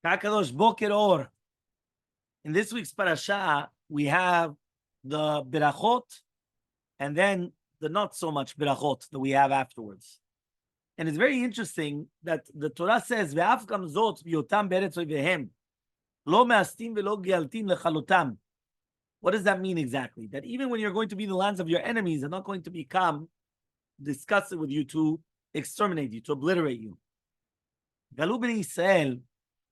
Kakadosh Boker Or. In this week's Parashat, we have the Berachot and then the not so much Berachot that we have afterwards. And it's very interesting that the Torah says, Ve'af kam zot b'yotam be'eretz oivehem, lo me'astim ve'lo gialtim lechalotam. What does that mean exactly? That even when you're going to be in the lands of your enemies, they're not going to become disgusted with you to exterminate you, to obliterate you. Galut b'nei Israel,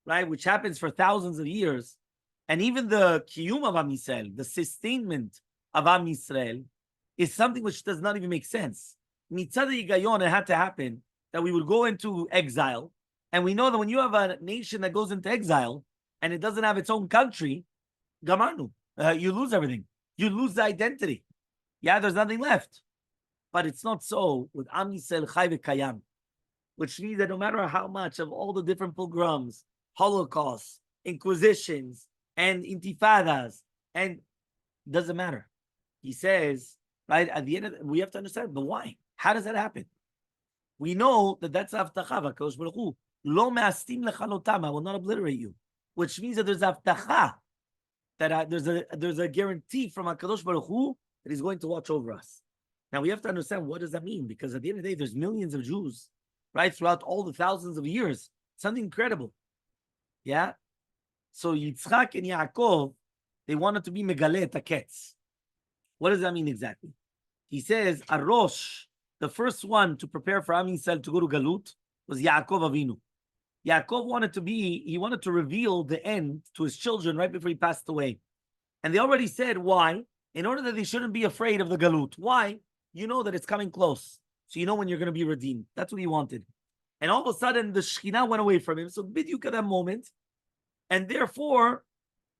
right, which happens for thousands of years, and even the kiyum of Am Yisrael, the sustainment of Am Yisrael, is something which does not even make sense. Mitzad higayon, it had to happen that we would go into exile, and we know that when you have a nation that goes into exile and it doesn't have its own country, gamarnu, you lose everything. You lose the identity. Yeah, there's nothing left. But it's not so with Am Yisrael Chai V'Kayam, which means that no matter how much of all the different pogroms, Holocausts, Inquisitions, and Intifadas, and doesn't matter. He says, right, at the end of we have to understand, but why? How does that happen? We know that that's Avtacha, V'Kadosh Baruch Hu. Lo me'astim lechalotam, I will not obliterate you. Which means that there's Avtacha, that there's a guarantee from HaKadosh Baruch Hu that he's going to watch over us. Now we have to understand, what does that mean? Because at the end of the day, there's millions of Jews, right, throughout all the thousands of years. Something incredible. Yeah? So Yitzchak and Yaakov, they wanted to be Megaleh et HaKetz. What does that mean exactly? He says, Arosh, the first one to prepare for Am Yisrael to go to Galut, was Yaakov Avinu. Yaakov wanted to reveal the end to his children right before he passed away. And they already said, why? In order that they shouldn't be afraid of the Galut. Why? You know that it's coming close. So you know when you're going to be redeemed. That's what he wanted. And all of a sudden, the Shekhinah went away from him. So biduk at that moment. And therefore,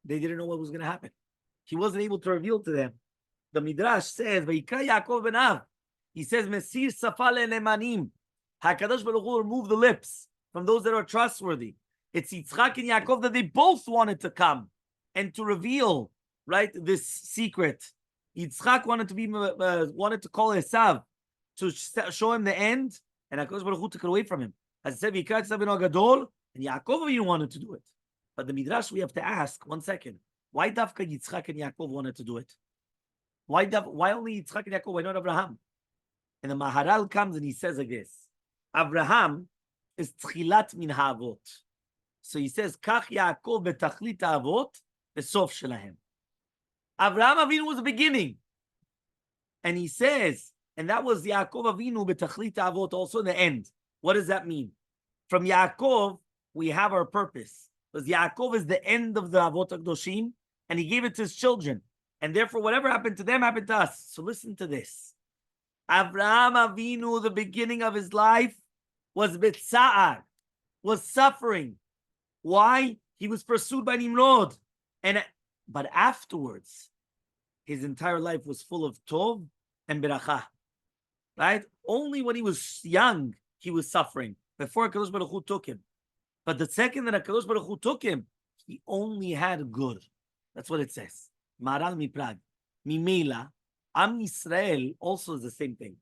they didn't know what was going to happen. He wasn't able to reveal to them. The Midrash says, Vayikra Yaakov benav. He says, Mesir safa le'nemanim. HaKadosh Baruch Hu removed the lips from those that are trustworthy. It's Yitzchak and Yaakov that they both wanted to come and to reveal, right, this secret. Yitzchak wanted to call Esav to show him the end, and HaKadosh Baruch Hu took it away from him. As I said, V'yikra Esav beno Gadol, and Yaakov even wanted to do it. But the Midrash, we have to ask, 1 second, why Dafka Yitzchak and Yaakov wanted to do it? Why only Yitzchak and Yaakov? Why not Abraham? And the Maharal comes and he says like this, Abraham is Tchilat min ha'avot. So he says, Kach Yaakov betachlit ha'avot, besof shelahem. Abraham Avinu was the beginning. And he says, and that was Yaakov Avinu betachlit ha'avot, also in the end. What does that mean? From Yaakov, we have our purpose. Because Yaakov is the end of the Avot HaKadoshim, and he gave it to his children. And therefore, whatever happened to them happened to us. So listen to this. Avraham Avinu, the beginning of his life, was betza'ar, was suffering. Why? He was pursued by Nimrod. But afterwards, his entire life was full of tov and beracha. Right? Only when he was young, he was suffering, before HaKadosh Baruch Hu took him. But the second that HaKadosh Baruch Hu took him, he only had good. That's what it says. Maral miprag. Mimela. Am Yisrael also is the same thing.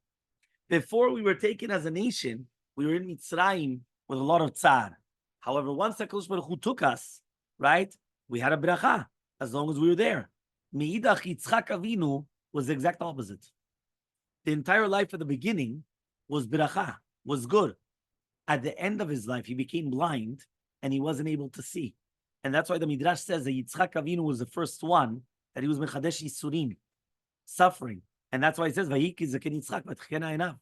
Before we were taken as a nation, we were in Mitzrayim with a lot of tsar. However, once HaKadosh Baruch Hu took us, right, we had a bracha as long as we were there. Meidach Yitzchak Avinu was the exact opposite. The entire life at the beginning was bracha, was good. At the end of his life, he became blind and he wasn't able to see. And that's why the Midrash says that Yitzchak Avinu was the first one that he was mechadesh yisurim, suffering. And that's why it says, Vayiki zaken Yitzchak v'tchena einav.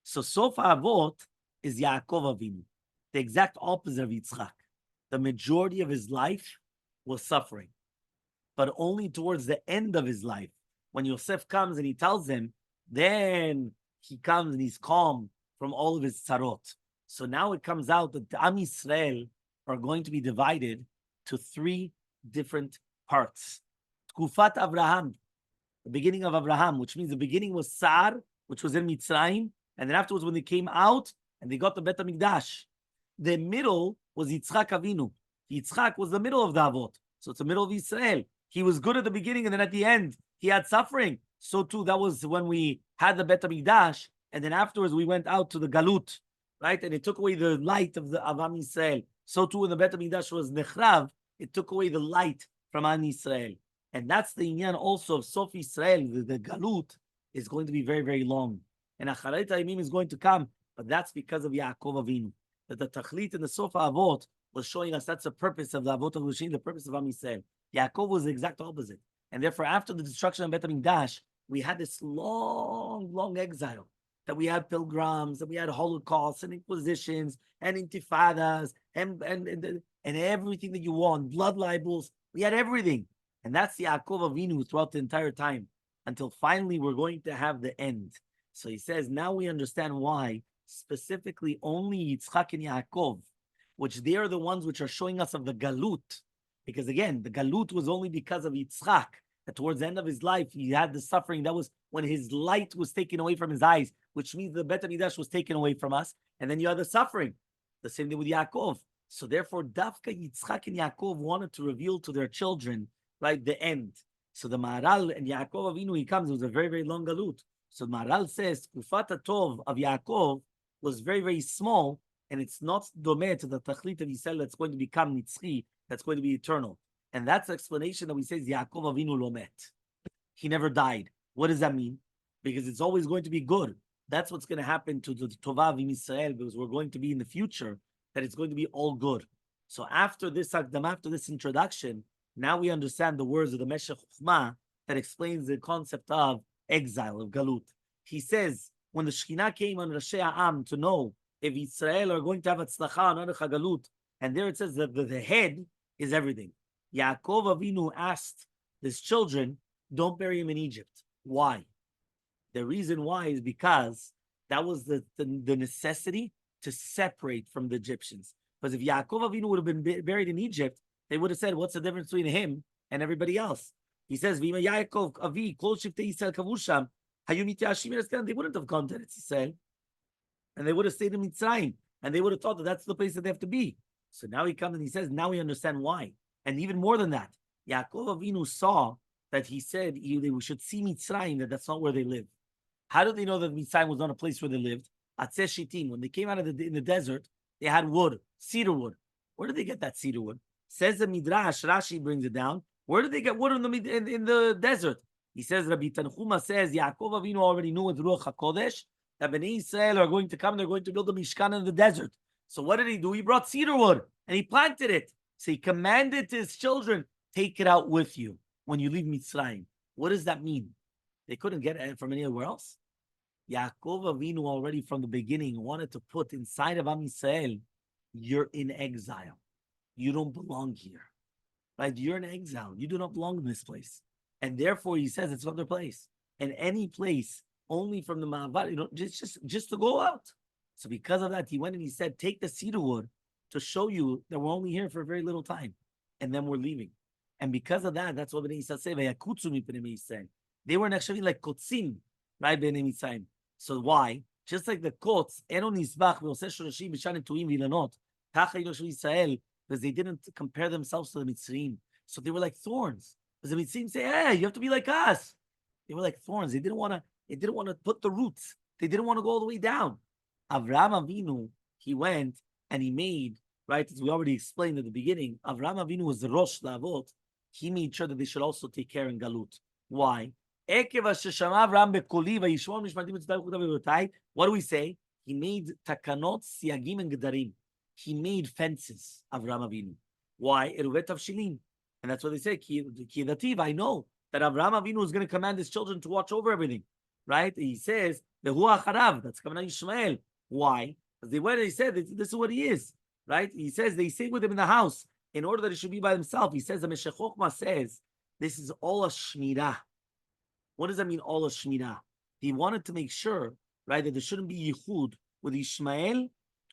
So Sof Avot is Yaakov Avinu, the exact opposite of Yitzchak. The majority of his life was suffering. But only towards the end of his life, when Yosef comes and he tells him, then he comes and he's calm from all of his tzarot. So now it comes out that the Am Yisrael are going to be divided to 3 different parts. Tkufat Avraham, the beginning of Avraham, which means the beginning was Sar, which was in Mitzrayim, and then afterwards when they came out and they got the Bet HaMikdash. The middle was Yitzchak Avinu. Yitzchak was the middle of the Avot, so it's the middle of Israel. He was good at the beginning, and then at the end, he had suffering. So too, that was when we had the Bet HaMikdash, and then afterwards we went out to the Galut, right? And it took away the light of Am Yisrael. So too when the Bet HaMikdash was nechrav, it took away the light from Am Yisrael. And that's the inyan also of Sof Yisrael. The galut is going to be very, very long. And Acharet HaYamim is going to come, but that's because of Yaakov Avinu. That the Tachlit and the Sof Avot was showing us that's the purpose of the Avot of the purpose of Am Yisrael. Yaakov was the exact opposite. And therefore, after the destruction of Bet HaMikdash, we had this long, long exile. That we had pilgrims, that we had holocausts and inquisitions and intifadas and everything that you want, blood libels. We had everything. And that's the Yaakov Avinu throughout the entire time until finally we're going to have the end. So he says, now we understand why specifically only Yitzchak and Yaakov, which they are the ones which are showing us of the galut. Because again, the galut was only because of Yitzchak. That towards the end of his life, he had the suffering. That was when his light was taken away from his eyes, which means the Bet HaMikdash was taken away from us. And then you had the suffering. The same thing with Yaakov. So therefore, Dafka, Yitzchak, and Yaakov wanted to reveal to their children, right, the end. So the Maharal and Yaakov Avinu, he comes, it was a very, very long galut. So the Maharal says, Kufat Tov of Yaakov was very, very small, and it's not domeh to the Tachlit of Yisrael that's going to become Nitzchi, that's going to be eternal. And that's the explanation that we say Yaakov Avinu lo met. He never died. What does that mean? Because it's always going to be good. That's what's going to happen to the Tovah in Israel, because we're going to be in the future that it's going to be all good. So after this Akdam, after this introduction, now we understand the words of the Meshech Chochmah that explains the concept of exile, of Galut. He says, when the Shekhinah came on Rashi Ha'am to know if Israel are going to have Atzlacha on Aruch HaGalut, and there it says that the head is everything. Yaakov Avinu asked his children, don't bury him in Egypt. Why? The reason why is because that was the necessity to separate from the Egyptians. Because if Yaakov Avinu would have been buried in Egypt, they would have said, what's the difference between him and everybody else? He says, V'ima Yaakov Avi, Kol Shiftei Yisrael Kavusham, they wouldn't have gone to Israel. And they would have stayed in Mitzrayim. And they would have thought that that's the place that they have to be. So now he comes and he says, now we understand why. And even more than that, Yaakov Avinu saw that he said they should see Mitzrayim, that that's not where they live. How did they know that Mitzrayim was not a place where they lived? Atzeh Shittim. When they came out of in the desert, they had wood, cedar wood. Where did they get that cedar wood? Says the Midrash, Rashi brings it down. Where did they get wood in the desert? He says, Rabbi Tanchuma says, Yaakov Avinu already knew with Ruach HaKodesh that Bnei Israel are going to come, they're going to build a Mishkan in the desert. So what did he do? He brought cedar wood and he planted it. So he commanded to his children, take it out with you when you leave Mitzrayim. What does that mean? They couldn't get it from anywhere else. Yaakov Avinu already from the beginning wanted to put inside of Am Yisrael, you're in exile. You don't belong here. Right? You're in exile. You do not belong in this place. And therefore he says it's another place. And any place only from the Ma'avar, just to go out. So because of that, he went and he said, take the cedar wood to show you that we're only here for a very little time. And then we're leaving. And because of that, that's what Bnei Yisrael say. They were actually like kotzim, right? Bnei Yisrael. So why? Just like the kotz, Enon Yisbach, Ve'oseh Shorashim, B'shan Tuim V'ilanot, Kacha Yinosh Yisrael, because they didn't compare themselves to the Mitzrayim. So they were like thorns. Because the Mitzrayim say, hey, you have to be like us. They were like thorns. They didn't want to put the roots. They didn't want to go all the way down. Avraham Avinu, he went and he made, right, as we already explained at the beginning, Avraham Avinu was the Rosh Lavot. He made sure that they should also take care in Galut. Why? What do we say? He made takanot, siagim, and gedarim. He made fences, Avraham Avinu. Why? Eruvet Avshilin. And that's what they say, Ki dativ, I know that Avraham Avinu is going to command his children to watch over everything. Right? He says, Behu acharav, that's Kavanah Ishmael. Why? Because they went and he said, this is what he is. Right? He says, they stay with him in the house in order that he should be by himself. He says, the Meshech Chochmah says, this is all a shmirah. What does that mean, all a shmirah? He wanted to make sure, right, that there shouldn't be yichud with Ishmael,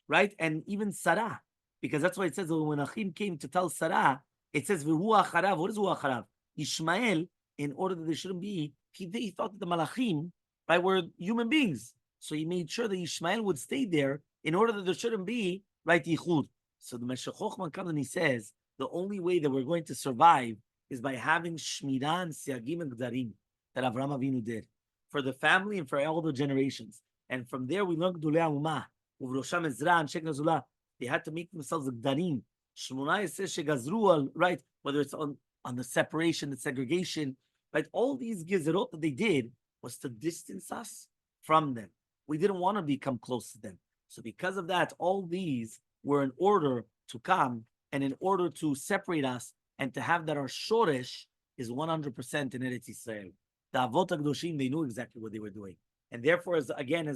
right, and even Sarah. Because that's why it says that when Achim came to tell Sarah, it says, V'hu acharav. What is V'hu acharav? Ishmael, in order that there shouldn't be, he thought that the Malachim, right, were human beings. So he made sure that Ishmael would stay there in order that there shouldn't be, right, yichud. So the Meshech Chochmah comes and he says, the only way that we're going to survive is by having shmirah and siagim and gdarim that Avraham Avinu did for the family and for all the generations. And from there we learn Gdulei Umah ובראשם עזרא, אנשי גזולה, they had to make themselves גדרים. 18 שגזרו על, right, whether it's on the separation, the segregation, right, all these gizerot that they did was to distance us from them. We didn't want to become close to them. So because of that, all these were in order to come and in order to separate us and to have that our shoresh is 100% in Eretz Yisrael. The Avot HaKadoshim, they knew exactly what they were doing. And therefore, as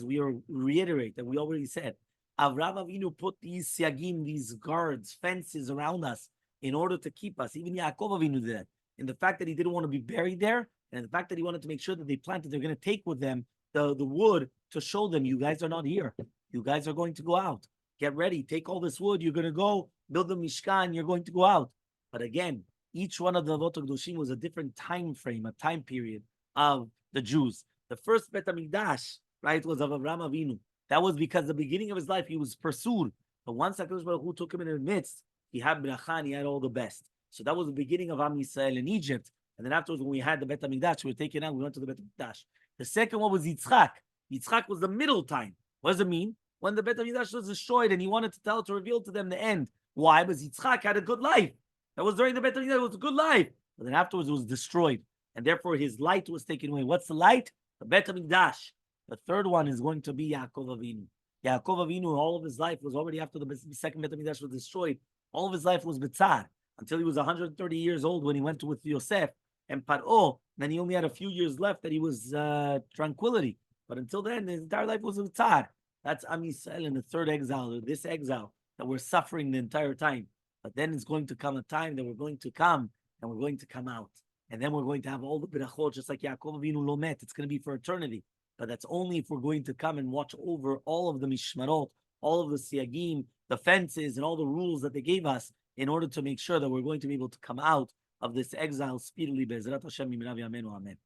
we reiterate, and we already said, Avraham Avinu put these siagim, these guards, fences around us in order to keep us. Even Yaakov Avinu did that. In the fact that he didn't want to be buried there, and the fact that he wanted to make sure that they planted, they're going to take with them the wood to show them, you guys are not here. You guys are going to go out. Get ready. Take all this wood. You're going to go build the Mishkan. You're going to go out. But again, each one of the Avot HaKadoshim was a different time frame, a time period of the Jews. The first Bet HaMikdash, right, was of Avraham Avinu. That was because the beginning of his life, he was pursued. But once HaKadosh Baruch Hu took him in the midst, he had bracha and he had all the best. So that was the beginning of Am Yisrael in Egypt. And then afterwards, when we had the Bet HaMikdash, we were taken out, we went to the Bet HaMikdash. The second one was Yitzchak. Yitzchak was the middle time. What does it mean? When the Bet HaMikdash was destroyed and he wanted to reveal to them the end. Why? Because Yitzchak had a good life. That was during the Bet HaMikdash, it was a good life. But then afterwards, it was destroyed. And therefore, his light was taken away. What's the light? The Bet HaMikdash. The third one is going to be Yaakov Avinu. Yaakov Avinu, all of his life was already after the second Bet HaMikdash was destroyed. All of his life was Betzar until he was 130 years old when he went with Yosef and Paro. Then he only had a few years left that he was tranquility. But until then, his entire life was Betzar. That's Am Yisrael in the third exile, or this exile that we're suffering the entire time. But then it's going to come a time that we're going to come and we're going to come out. And then we're going to have all the berachot, just like Yaakov Avinu Lomet. It's going to be for eternity. But that's only if we're going to come and watch over all of the mishmarot, all of the siagim, the fences, and all the rules that they gave us in order to make sure that we're going to be able to come out of this exile speedily. Be'ezrat Hashem, Amen.